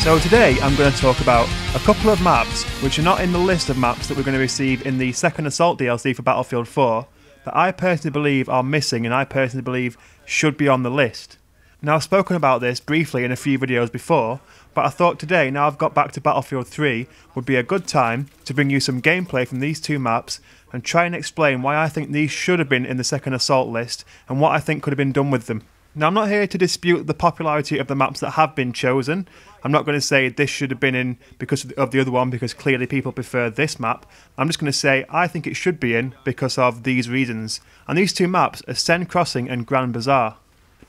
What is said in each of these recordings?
So today I'm going to talk about a couple of maps which are not in the list of maps that we're going to receive in the Second Assault DLC for Battlefield 4 that I personally believe are missing and I personally believe should be on the list. Now I've spoken about this briefly in a few videos before, but I thought today, now I've got back to Battlefield 3, would be a good time to bring you some gameplay from these two maps and try and explain why I think these should have been in the Second Assault list and what I think could have been done with them. Now I'm not here to dispute the popularity of the maps that have been chosen. I'm not going to say this should have been in because of the other one because clearly people prefer this map. I'm just going to say I think it should be in because of these reasons. And these two maps are Sen Crossing and Grand Bazaar.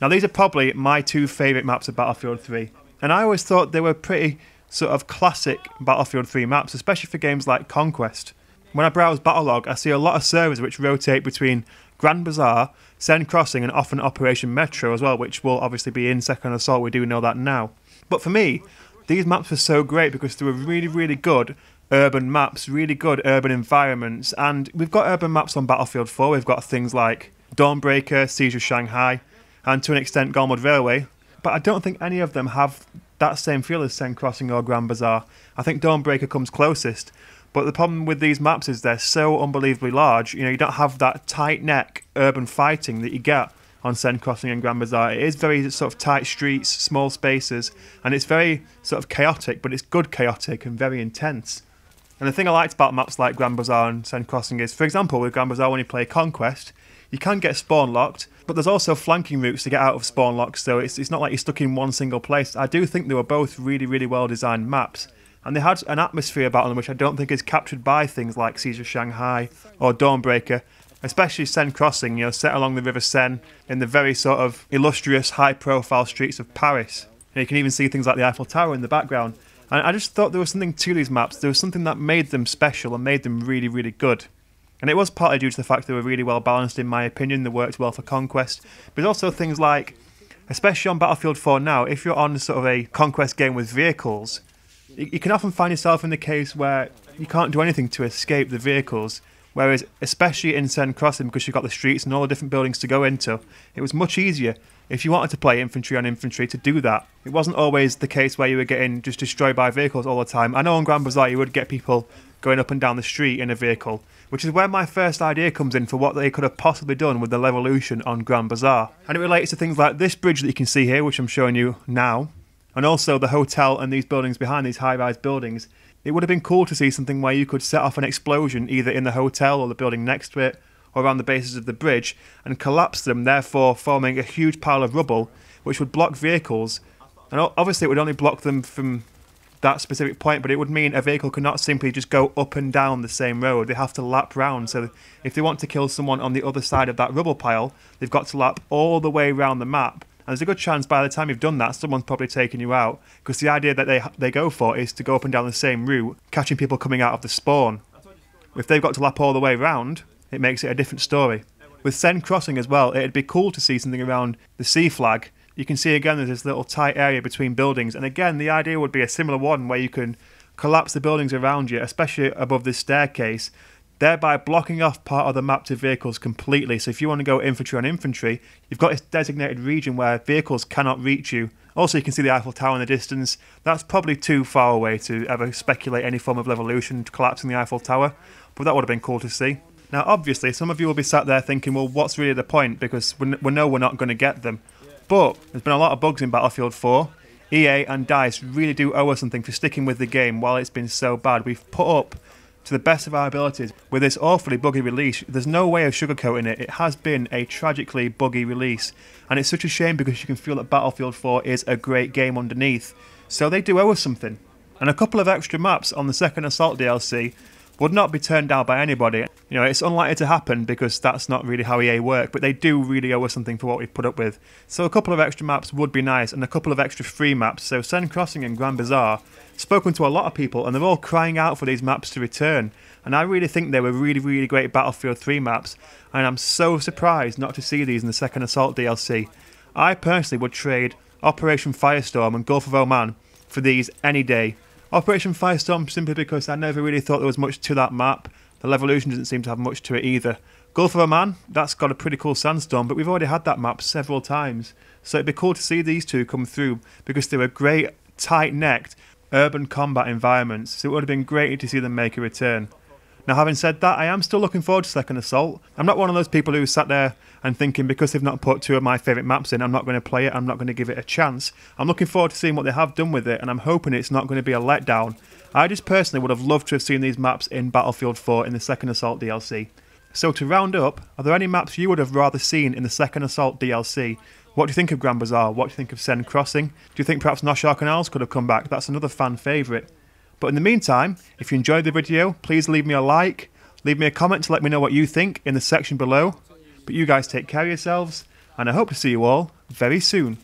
Now these are probably my two favourite maps of Battlefield 3. And I always thought they were pretty sort of classic Battlefield 3 maps, especially for games like Conquest. When I browse Battlelog, I see a lot of servers which rotate between Grand Bazaar, Sen Crossing and often Operation Metro as well, which will obviously be in Second Assault, we do know that now. But for me, these maps were so great because they were really, really good urban maps, really good urban environments, and we've got urban maps on Battlefield 4, we've got things like Dawnbreaker, Siege of Shanghai, and to an extent Gormud Railway, but I don't think any of them have that same feel as Sen Crossing or Grand Bazaar. I think Dawnbreaker comes closest. But the problem with these maps is they're so unbelievably large, you don't have that tight neck urban fighting that you get on Sen Crossing and Grand Bazaar. It is very sort of tight streets, small spaces, and it's very sort of chaotic, but it's good chaotic and very intense. And the thing I liked about maps like Grand Bazaar and Sen Crossing is, for example, with Grand Bazaar when you play Conquest, you can get spawn locked, but there's also flanking routes to get out of spawn locks, so it's not like you're stuck in one single place. I do think they were both really, really well designed maps. And they had an atmosphere about them which I don't think is captured by things like Siege of Shanghai or Dawnbreaker, especially Sen Crossing, set along the River Seine in the very sort of illustrious, high-profile streets of Paris. You can even see things like the Eiffel Tower in the background. And I just thought there was something to these maps. There was something that made them special and made them really, really good. And it was partly due to the fact they were really well balanced, in my opinion. They worked well for Conquest. But also things like, especially on Battlefield 4 now, if you're on sort of a Conquest game with vehicles, you can often find yourself in the case where you can't do anything to escape the vehicles, whereas especially in Sen Crossing, because you've got the streets and all the different buildings to go into, it was much easier if you wanted to play infantry on infantry to do that. It wasn't always the case where you were getting just destroyed by vehicles all the time. I know on Grand Bazaar you would get people going up and down the street in a vehicle, which is where my first idea comes in for what they could have possibly done with the Levolution on Grand Bazaar. And it relates to things like this bridge that you can see here, which I'm showing you now, and also the hotel and these buildings behind these high-rise buildings. It would have been cool to see something where you could set off an explosion either in the hotel or the building next to it or around the bases of the bridge and collapse them, therefore forming a huge pile of rubble which would block vehicles. And obviously it would only block them from that specific point, but it would mean a vehicle could not simply just go up and down the same road. They have to lap round. So if they want to kill someone on the other side of that rubble pile, they've got to lap all the way around the map. And there's a good chance by the time you've done that, someone's probably taken you out, because the idea that they go for is to go up and down the same route, catching people coming out of the spawn. If they've got to lap all the way round, it makes it a different story. With Sen Crossing as well, it'd be cool to see something around the sea flag. You can see again there's this little tight area between buildings, and again the idea would be a similar one where you can collapse the buildings around you, especially above this staircase, thereby blocking off part of the map to vehicles completely. So if you want to go infantry on infantry, you've got this designated region where vehicles cannot reach you. Also you can see the Eiffel Tower in the distance. That's probably too far away to ever speculate any form of Levolution collapsing the Eiffel Tower, but that would have been cool to see. Now obviously some of you will be sat there thinking, well, what's really the point, because we know we're not going to get them. But there's been a lot of bugs in Battlefield 4. EA and DICE really do owe us something for sticking with the game while it's been so bad. We've put up to the best of our abilities with this awfully buggy release. There's no way of sugarcoating it. It has been a tragically buggy release, and it's such a shame because you can feel that Battlefield 4 is a great game underneath. So they do owe us something. And a couple of extra maps on the Second Assault DLC would not be turned down by anybody. It's unlikely to happen because that's not really how EA work, but they do really owe us something for what we've put up with. So a couple of extra maps would be nice, and a couple of extra free maps. So Sen Crossing and Grand Bazaar, spoken to a lot of people, and they're all crying out for these maps to return. And I really think they were really, really great Battlefield 3 maps, and I'm so surprised not to see these in the Second Assault DLC. I personally would trade Operation Firestorm and Gulf of Oman for these any day. Operation Firestorm simply because I never really thought there was much to that map. The Levolution doesn't seem to have much to it either. Gulf of Oman, that's got a pretty cool sandstorm, but we've already had that map several times. So it'd be cool to see these two come through because they were great tight-necked urban combat environments, so it would have been great to see them make a return. Now, having said that, I am still looking forward to Second Assault. I'm not one of those people who sat there and thinking because they've not put two of my favourite maps in, I'm not going to play it, I'm not going to give it a chance. I'm looking forward to seeing what they have done with it, and I'm hoping it's not going to be a letdown. I just personally would have loved to have seen these maps in Battlefield 4 in the Second Assault DLC. So to round up, are there any maps you would have rather seen in the Second Assault DLC? What do you think of Grand Bazaar? What do you think of Sen Crossing? Do you think perhaps Noshar Canals could have come back? That's another fan favourite. But in the meantime, if you enjoyed the video, please leave me a like, leave me a comment to let me know what you think in the section below. But you guys take care of yourselves, and I hope to see you all very soon.